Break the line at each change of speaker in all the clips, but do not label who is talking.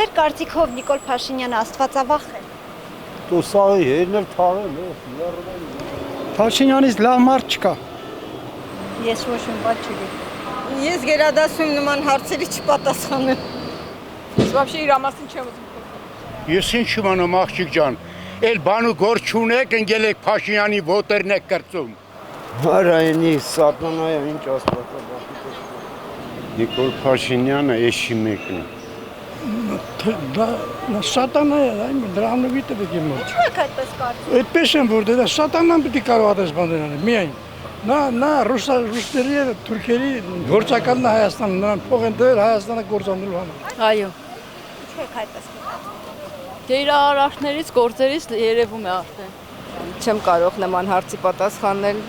Ձեր կարծիքով Նիկոլ Փաշինյանը աստվածավախ է։
Դու սա երնել թաղել է։
Փաշինյանից լավ մարդ չկա։
Ես ոչ մի բան չգիտեմ։
Ես գերադասում նման հարցերի չպատասխանեմ։
Ես вообще իր մասին չեմ ուզում խոսել։
Ես ինչ իմանամ աղջիկ ջան, էլ բանու գործ չունեք, ընկել եք Փաշինյանի ոտերն եք կրծում։
Հարայինի սատանայա ինչ աստվածավախ։
Նիկոլ Փաշինյանը էշի մեկն է։
Դա սատանա է, այն դրանովիտ է պետք է մոտ։
Ինչու եք այդպես կարծում։
Այդպես եմ որ դա սատանան պետք է կարող այդպես բաներ անել, միայն։ Նա ռուսների եւ թուրքերի գործականն է Հայաստանը, նրան փող են դրել Հայաստանը գործանելու համար։
Այո։
Ինչու եք այդպես կարծում։
Դե իր արարքներից, գործերից երևում է արդեն։
Չեմ կարող նման հարցի պատասխանել։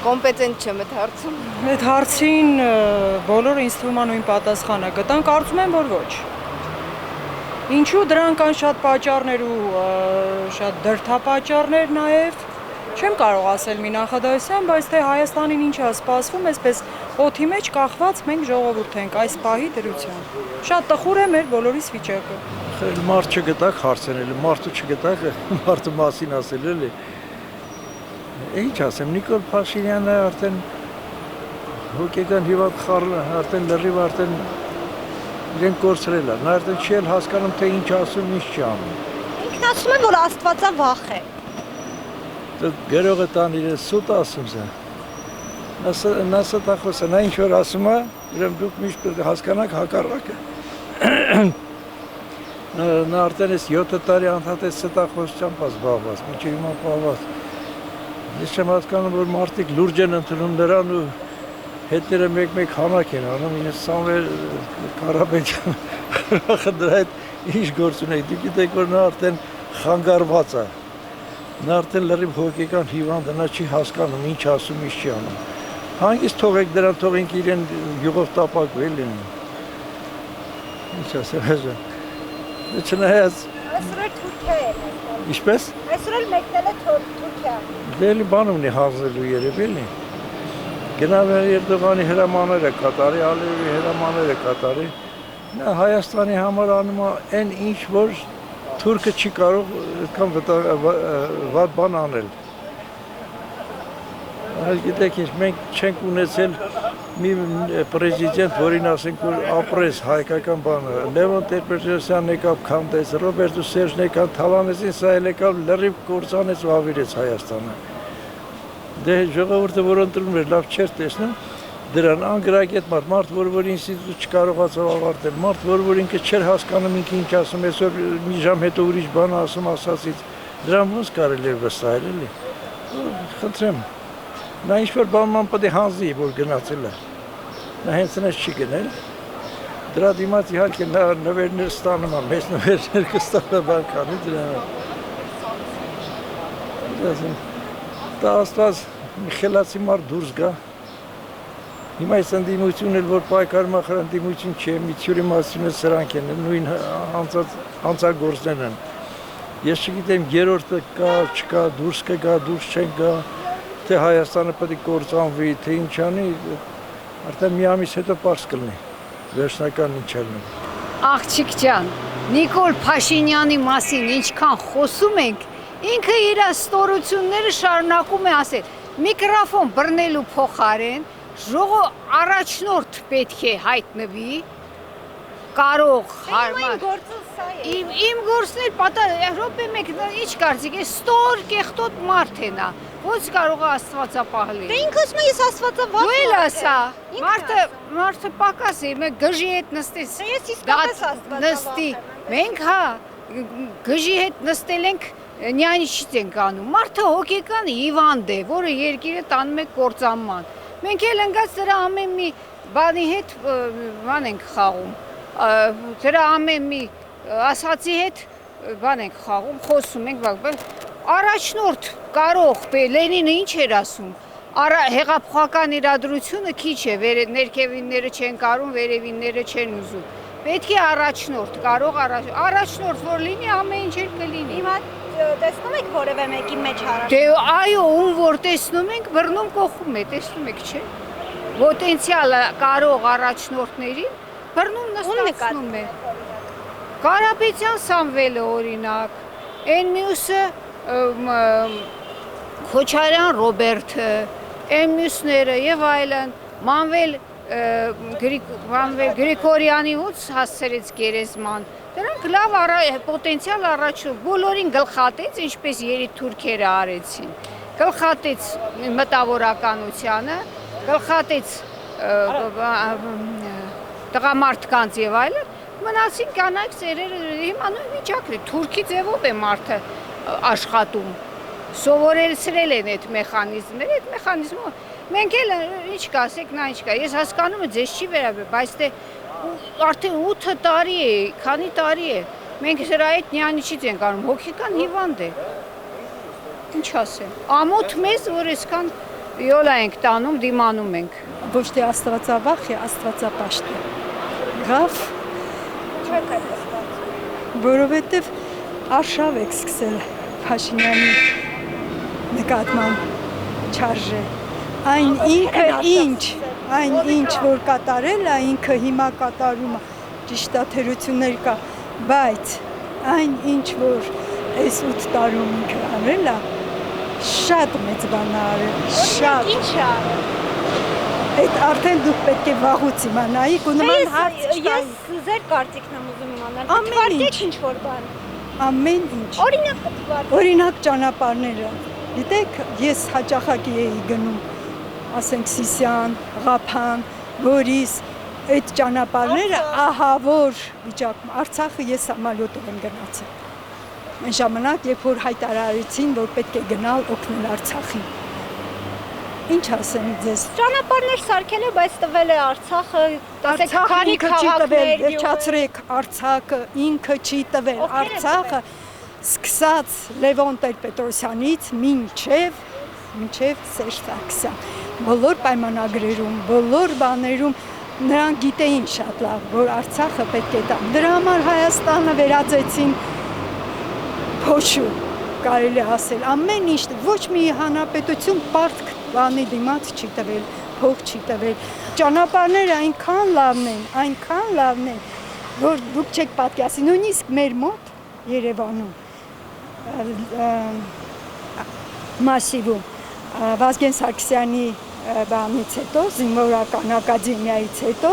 Կոմպետենտ չեմ այդ հարցում։
Այդ հարցին բոլորը ինձ թվում է նույն պատասխանը կտան, կարծում եմ որ ոչ։ Ինչու դրան կան շատ պատճառներ ու շատ դրդապատճառներ նաև չեմ կարող ասել մի նախադասության, բայց թե Հայաստանին ինչ է սպասվում, այսպես օդի մեջ կախված մենք ժողովուրդ ենք այս պահի դրությամբ։ Շատ տխուր է մեր բոլորիս վիճակը։
Մարդ չգտակ հարցնել, մարդու չգտակ մարդու մասին ասել էլի։ Ինչ ասեմ, Նիկոլ Փաշինյանը արդեն հոգեկան հիվանդ արդեն լրիվ արդեն իրեն կորցրել է, նա արդեն չի էլ հասկանում, թե ինչ ասում, ինչ չի անում։
Ինքն ասում է, որ աստվածավախ է։
Գերողը տան իրեն սուտ ասում է։ Նա ստախոս է, նա ինչ որ ասում է, ուրեմն դուք միշտ պետք է հասկանաք հակառակը։ Նա արդեն այս 7 տարի անդադար ստախոսությամբ զբաղված, մինչև հիմա պահված։ Ես չեմ հասկանում, որ մարդիկ լուրջ են ընդունում նրան ու հետները մեկ-մեկ հանակ են անում, ինձ Սամվել Ղարաբեջյանը դրա հետ ինչ գործ ունեք, դուք գիտեք, որ նա արդեն խանգարված է, նա արդեն լրիվ հոգեկան հիվանդ է, նա չի հասկանում, ինչ ասում, ինչ չի անում։ Հանգիստ թողեք դրան, թողենք իրեն յուղով տապակվել են։ Ինչ ասեմ, հեզը։ Չնայած
Այսօր էլ Թուրքիա է։
Ինչպես։
Այսօր էլ մեկնել է Թուրքիա։
Դե բան ունի հանձնելու երևի էլի։ Գնալ Էրդողանի հրամանները կատարի, Ալիևի հրամանները կատարի։ Նա Հայաստանի համար անում է այն ինչ որ թուրքը չի կարող այդքան վատ բան անել։ Այլ գիտեք ինչ, մենք չենք ունեցել մի պրեզիդենտ, որին ասենք որ ապրես հայկական բանը։ Լևոն Տեր-Պետրոսյանն եկավ քանդեց, Ռոբերտ Սերժն եկավ թալանեցին, սա էլ եկավ լրիվ կործանեց ու ավիրեց Հայաստանը։ Դե ժողովուրդը որ ընտրում էր, լավ չէր տեսնում, դրան անգրագետ մարդ, որ ինստիտուտ չկարողացավ ավարտել, մարդ, որ ինքը չէր հասկանում ինքը ինչ ասում, այսօր մի ժամ հետո ուրիշ բան ասում ասացից, դրան ոնց կարելի է վստահել էլի։ Խնդրեմ, նա ինչ-որ բանման պետք է հանձնի, որ գնացել է, նա հենց նես չի գնել, դրա դիմաց իհարկե նա նվերներ ստանում է, մեծ նվերներ կստանա բան կանի դրան։ Դա աստված մի խելացի մարդ դուրս գա։ Հիմա այս ընդդիմությունն էլ որ պայքարում է ընդդիմություն չէ, մի թյուրիմացությունը սրանք են, նույն հանցագործներն են։ Ես չգիտեմ երրորդը կա, չկա, դուրս կգա, դուրս չեն գա, թե Հայաստանը պետք է կործանվի, թե ինչ անի, արդեն մի ամիս հետո պարզ կլինի, վերջնական ինչ ալնի։
Աղջիկ ջան, Նիկոլ Փաշինյանի մասին ինչքան խոսում ենք, ինքը իր ստորությունները շարունակում է ասել, միկրոֆոն բռնելու փոխարեն առաջնորդ պետք է հայտնվի, կարող հարմար։ Իմ գործն էլ րոպե մեկ ինչ կարծիք է, ստոր կեղտոտ մարդ է նա, ոնց կարող է աստվածապահ լինել։
Դե ինքը ասում է ես աստվածավախ
Դու էլ ասա, մարդը պակաս է, մենք գժի հետ նստես։
Ես իսկապես աստվածավախ
նստի, մենք հա գժի հետ նստել ենք նյանիչից ենք անում, մարդը հոգեկան հիվանդ է, որը երկիրը տանում է կործանման։ Մենք էլ ընկած դրա ամեն մի բանի հետ բան ենք խաղում, դրա ամեն մի ասացի հետ բան ենք խաղում, խոսում ենք, առաջնորդ կարող Լենինը ինչ էր ասում, հեղափոխական իրադրությունը քիչ է, ներքևինները չեն կարում, վերևինները չեն ուզում, պետք է առաջնորդ, կարող առաջնորդ որ լինի, ամեն ինչ էլ կլինի։
Հիմա տեսնում եք որևէ մեկի մեջ հարաշ։
Դե այո, ում որ տեսնում ենք, բռնում կողում է, տեսնում եք, չէ։ Պոտենցիալ կարող առաջնորդներին բռնում նստացնում է։ Կարապետյան Սամվելը օրինակ, այն մյուսը Քոչարյան Ռոբերտը, այն մյուսները եւ այլն, Մանվել Գրիգորյանի út հասցրեց գերեզման։ Դրանք լավ պոտենցիալ առաջու, բոլորին գլխատեց, ինչպես երիտ թուրքերը արեցին։ Գլխատեց մտավորականությանը, գլխատեց տղամարդկանց եւ այլն, մնացին կանայք ծերերը, հիմա նույն վիճակն է, թուրքի ձևով է մարդը աշխատում։ Սովորեցրել են այդ մեխանիզմները, այդ մեխանիզմը մենք էլ ինչ կասեք, նա ինչ կա։ Ես հասկանում եմ, ձեզ չի վերաբերում, բայց դե արդեն 8 տարի է, քանի տարի է։ Մենք սրա այդ նյանիչից ենք անում, հոգեկան հիվանդ է։ Ինչ ասեմ։ Ամոթ մեզ, որ այսքան յոլա ենք տանում, դիմանում ենք։
Ոչ թե աստվածավախ է, աստվածապաշտ է։ Գավ, որովհետև արշավ եք սկսել Փաշինյանի նկատմամբ չարժե։ Այն ինչ որ կատարել է, ինքը հիմա կատարում է, ճիշտ է թերություններ կա, բայց այն ինչ որ այս 8 տարում ինքը արել է, շատ մեծ բան է արել, շատ։
Ինչ է արել։
Այդ արդեն դուք պետք է վաղուց իմանայիք ու նման հարց չկա։
Ես ձեր կարծիքն եմ ուզում իմանալ։
Ամեն ինչ։
Ինչ որ բան։
Ամեն ինչ։
Օրինակ կթվարկեք։
Օրինակ ճանապարհները։ Գիտեք, ես հաճախակի էի գնում, ասենք Սիսիան, Ղափան, Գորիս, այդ ճանապարհները ահավոր վիճակում։ Արցախը ես համալյոտով եմ գնացել։ Այն ժամանակ, երբ որ հայտարարեցին, որ պետք է գնալ օգնել Արցախին։ Ինչ ասեմ ձեզ։
Ճանապարհներ սարքել է, բայց տվել է Արցախը, ասեք քանի քաղաքներ,
վերջացրեք, Արցախը ինքը չի տվել, Արցախը սկսած Լևոն Տեր-Պետրոսյանից մինչև Սերժ Սարգսյան։ Բոլոր պայմանագրերում, բոլոր բաներում նրանք գիտեին շատ լավ, որ Արցախը պետք է տա։ Դրա համար Հայաստանը վերածեցին փոշու, կարելի ասել, ամեն ինչ, ոչ մի հանրապետություն պարտք բանի դիմաց չի տվել, փող չի տվել։ Ճանապարհները այնքան լավն են, որ դուք չեք պատկերացնի, նույնիսկ մեր մոտ Երևանում մասիվում Վազգեն Սարգսյանի բանից հետո, զինվորական ակադեմիայից հետո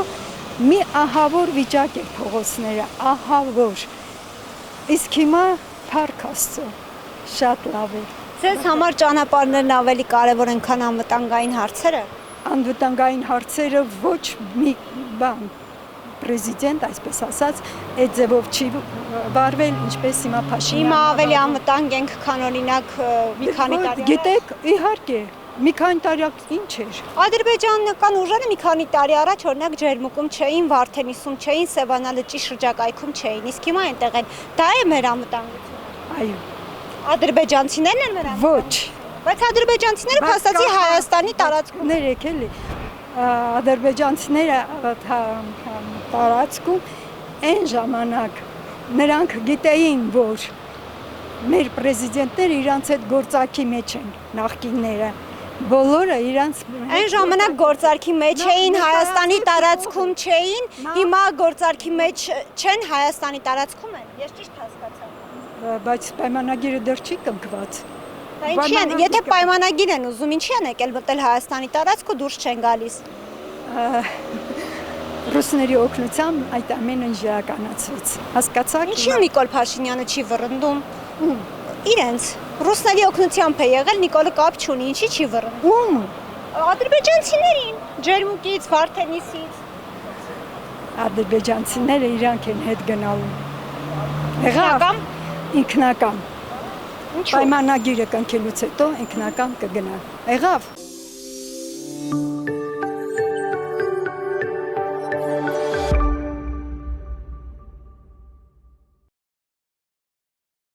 մի ահավոր վիճակ է փողոցները, ահավոր։ Իսկ հիմա փառք Աստծո, շատ լավ է։
Ձեզ համար ճանապարհներն ավելի կարևոր են, քան անվտանգային հարցերը։
Անվտանգային հարցերը ոչ մի բան պրեզիդենտ, այսպես ասած, այդ ձևով չի վարվել, ինչպես հիմա Փաշինյանը։
Հիմա ավելի անվտանգ ենք, քան օրինակ մի քանի տարի առաջ։
Գիտեք, իհարկե, մի քանի տարի ինչ էր։
Ադրբեջանական ուժերը մի քանի տարի առաջ օրինակ Ջերմուկում չէին, Վարդենիսում չէին, Սևանալճի շրջակայքում չէին, իսկ հիմա այնտեղ են։ Դա է մեր անվտանգությունը։
Այո։
Ադրբեջանցիներն են մեր
Ոչ։
Բայց ադրբեջանցիները փաստացի Հայաստանի տարածքում
ներեք էլի ադրբեջանցիները տարածքում այն ժամանակ նրանք գիտեին, որ մեր պրեզիդենտները իրանց հետ գործակի մեջ են նախկինները, բոլորը իրանց
այն ժամանակ գործարքի մեջ էին, Հայաստանի տարածքում չէին, հիմա գործարքի մեջ չեն, Հայաստանի տարածքում են։ Ես ճիշտ հասկացա։
Բայց պայմանագիրը դեռ չի կնքված։
Ինչի են, եթե պայմանագիր են ուզում, ինչի են եկել մտել Հայաստանի տարածք ու դուրս չեն գալիս։
Ռուսների օգնությամբ այդ ամենը իրականացվեց։ Հասկացաք։
Ինչի Նիկոլ Փաշինյանը չի վռնդում։ Իրենց ռուսների օգնությամբ է եղել, Նիկոլը կապ չունի, ինչի չի վռնդում։
Ում։
Ադրբեջանցիներին, Ջերմուկից, Վարդենիսից։
Ադրբեջանցիները իրանք են հետ գնալու։ Եղավ ինքնական։ Պայմանագիրը կնքելուց հետո ինքնական կգնա։ Եղավ։